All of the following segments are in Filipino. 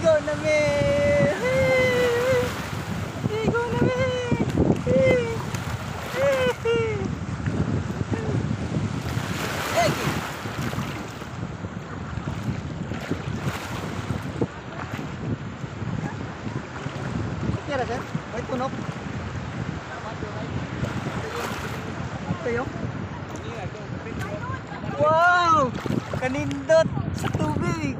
Ligo na me. Ligo na me. Kira sir, may tunok. Tayo. Wow! Kanindot sa tubig.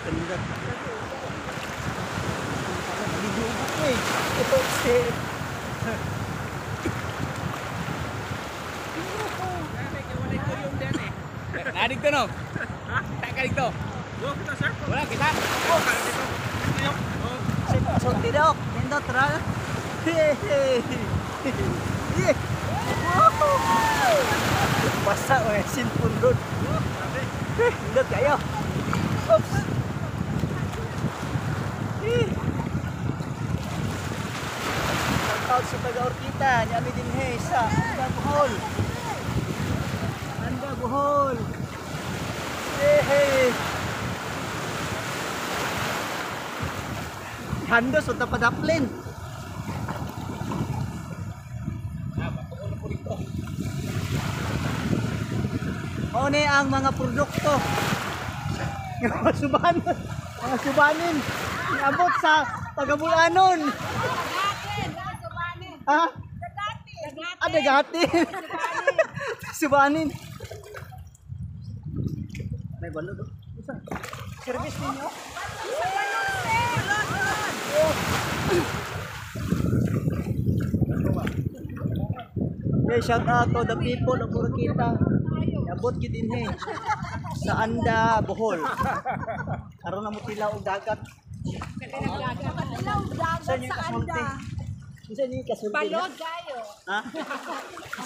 Kanindot. Nalibubok ko eh. Ito si... Nadig to no? Ha? Tak dito. Go kita sir. Wala kita. Oh, dito. So tidok, nindot ra. Basa we sinpun road. Nindot kayo. Oops. Shout sa taga-Orkita, nyami din hey sa Anda Bohol. Anda Bohol. Hey. Handos unta padaplin. O ni ang mga produkto. Mga subanin. Mga subanin. Iabot sa Tagabulanon. Ha? Ah, dagati. Subanin. May balod. Service ninyo? Okay, shout out to the people of Orkita. Abot gid din he sa Anda Bohol. Aron na mo tilaw og dagat. Sa inyo kasulti. Sa inyo kasulti. Balod kayo. Ha?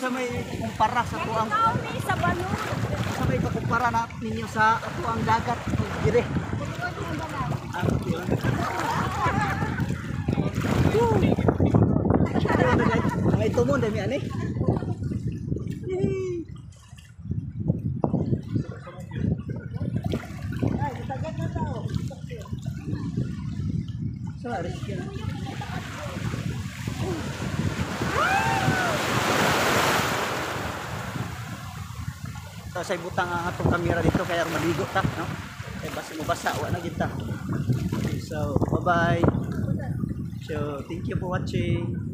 Sa may kumpara sa tuang Sa balod. sa may kumpara na ninyo sa tuang dagat dire. Mga ito mo dami ani. So, aris ka. So, sa ibutang ang atong kamera dito kaya maligo ta, no? Kaya basa wala na kita. So, bye-bye. So, thank you for watching.